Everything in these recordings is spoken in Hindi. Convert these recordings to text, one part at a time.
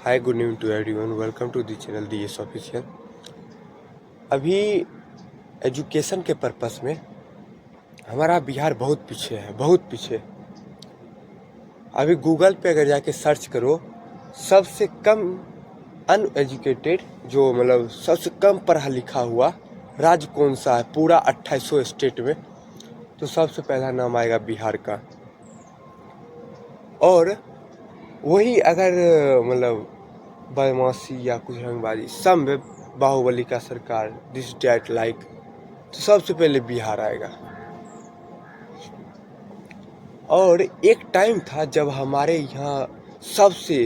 Hi good evening to everyone, welcome to the channel the S official. अभी एजुकेशन के पर्पस में हमारा बिहार बहुत पीछे है, बहुत पीछे। अभी गूगल पे अगर जाके सर्च करो, सबसे कम अनएजुकेटेड जो मतलब सबसे कम पढ़ा लिखा हुआ राज्य कौन सा है पूरा 2800 स्टेट में, तो सबसे पहला नाम आएगा बिहार का। और वही अगर मतलब बदमाशी या कुछ रंगबाजी सब में बाहुबली का सरकार दिस डेट लाइक, तो सबसे पहले बिहार आएगा। और एक टाइम था जब हमारे यहाँ सबसे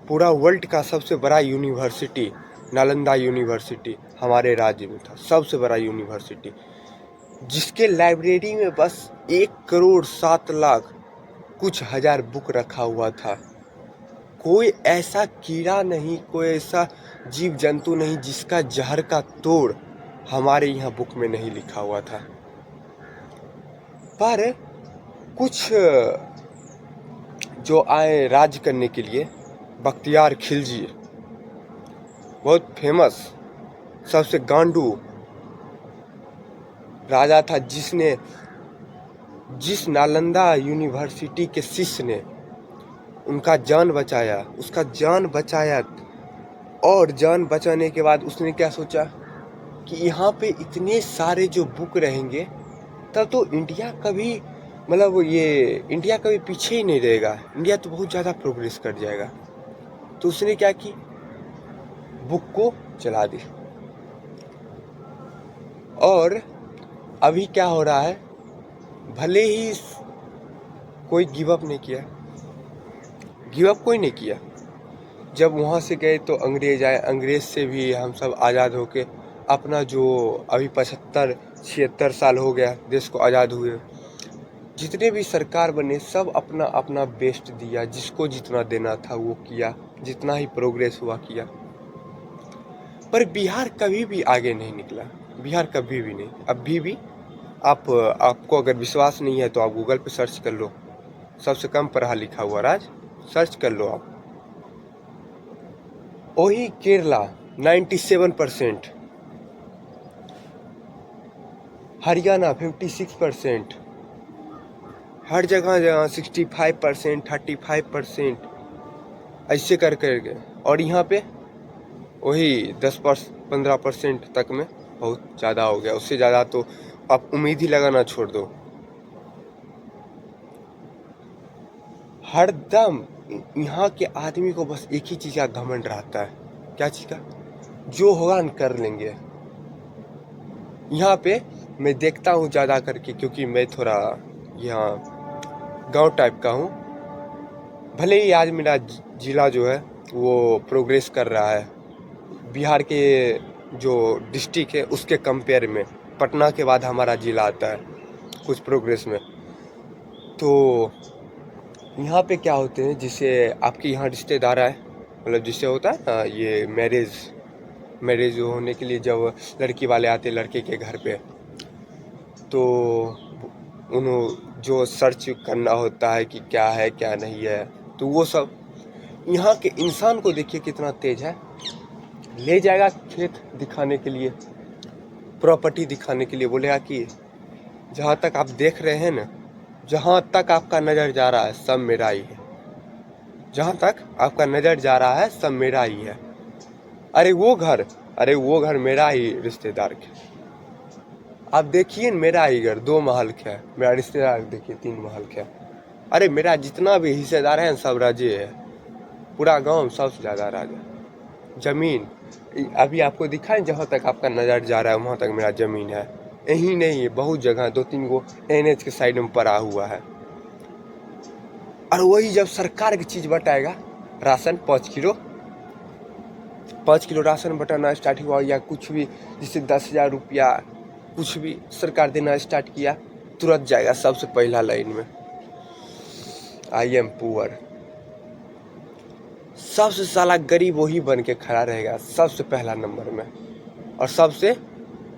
पूरा वर्ल्ड का सबसे बड़ा यूनिवर्सिटी नालंदा यूनिवर्सिटी हमारे राज्य में था, सबसे बड़ा यूनिवर्सिटी, जिसके लाइब्रेरी में बस 1,07,00,000 कुछ हजार बुक रखा हुआ था। कोई ऐसा कीड़ा नहीं, कोई ऐसा जीव जंतु नहीं जिसका जहर का तोड़ हमारे यहाँ बुक में नहीं लिखा हुआ था। पर कुछ जो आए राज करने के लिए, बख्तियार खिलजी बहुत फेमस सबसे गांडू राजा था, जिस नालंदा यूनिवर्सिटी के शिष्य ने उनका जान बचाया, उसका जान बचाया। और जान बचाने के बाद उसने क्या सोचा कि यहाँ पे इतने सारे जो बुक रहेंगे तब तो इंडिया कभी मतलब इंडिया कभी पीछे ही नहीं रहेगा, इंडिया तो बहुत ज़्यादा प्रोग्रेस कर जाएगा। तो उसने क्या की, बुक को चला दी। और अभी क्या हो रहा है, भले ही कोई गिव अप नहीं किया, गिव अप कोई नहीं किया। जब वहाँ से गए तो अंग्रेज आए, अंग्रेज से भी हम सब आज़ाद होके अपना जो अभी 75-76 साल हो गया देश को आज़ाद हुए, जितने भी सरकार बने सब अपना अपना बेस्ट दिया, जिसको जितना देना था वो किया, जितना ही प्रोग्रेस हुआ किया। पर बिहार कभी भी आगे नहीं निकला, बिहार कभी भी नहीं। अभी भी आपको अगर विश्वास नहीं है तो आप गूगल पे सर्च कर लो, सबसे कम पढ़ा लिखा हुआ राज्य सर्च कर लो आप। वही केरला 97%, हरियाणा 56%, हर जगह 65%, 35%, ऐसे कर करके। और यहाँ पे वही 10-15% तक में बहुत ज़्यादा हो गया, उससे ज़्यादा तो आप उम्मीद ही लगाना छोड़ दो। हरदम यहाँ के आदमी को बस एक ही चीज़ का घमंड रहता है, क्या चीज़ का, जो होगा न कर लेंगे। यहाँ पे मैं देखता हूँ ज़्यादा करके, क्योंकि मैं थोड़ा यहाँ गांव टाइप का हूँ। भले ही आज मेरा ज़िला जो है वो प्रोग्रेस कर रहा है, बिहार के जो डिस्ट्रिक्ट है उसके कंपेयर में पटना के बाद हमारा ज़िला आता है कुछ प्रोग्रेस में। तो यहाँ पे क्या होते हैं, जिसे आपके यहाँ रिश्तेदार आए, मतलब जिससे होता है ना ये मैरिज होने के लिए जब लड़की वाले आते लड़के के घर पे, तो उन्होंने जो सर्च करना होता है कि क्या है क्या नहीं है, तो वो सब यहाँ के इंसान को देखिए कितना तेज है, ले जाएगा खेत दिखाने के लिए, प्रॉपर्टी दिखाने के लिए, बोलेगा कि जहाँ तक आप देख रहे हैं ना, जहाँ तक आपका नज़र जा रहा है सब मेरा ही है, जहाँ तक आपका नज़र जा रहा है सब मेरा ही है। अरे वो घर मेरा ही रिश्तेदार के, आप देखिए मेरा ही घर 2 महल का है, मेरा रिश्तेदार देखिए 3 महल का है। अरे मेरा जितना भी हिस्सेदार है सब राजे है, पूरा गांव में सबसे ज़्यादा राजा। ज़मीन अभी आपको दिखाएं, जहाँ तक आपका नज़र जा रहा है वहाँ तक मेरा ज़मीन है। यही नहीं है, बहुत जगह 2-3 गो NH के साइड में पड़ा हुआ है। और वही जब सरकार की चीज़ बटाएगा, राशन 5 किलो राशन बटाना स्टार्ट हुआ, या कुछ भी जिससे 10,000 रुपया कुछ भी सरकार देना स्टार्ट किया, तुरंत जाएगा सबसे पहला लाइन में, आई एम पुअर। सबसे साला गरीब वही बन के खड़ा रहेगा सबसे पहला नंबर में। और सबसे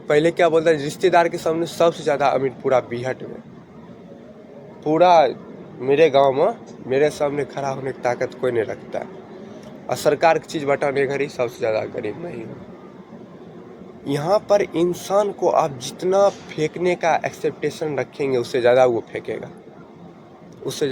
पहले क्या बोलता है, रिश्तेदार के सामने सबसे ज़्यादा अमीर पूरा बिहट में, पूरा मेरे गांव में मेरे सामने खड़ा होने की ताकत कोई नहीं रखता है। और सरकार की चीज़ बटाने घड़ी सबसे ज़्यादा गरीब मैं ही हूँ। यहाँ पर इंसान को आप जितना फेंकने का एक्सेप्टेशन रखेंगे उससे ज़्यादा वो फेंकेगा, उससे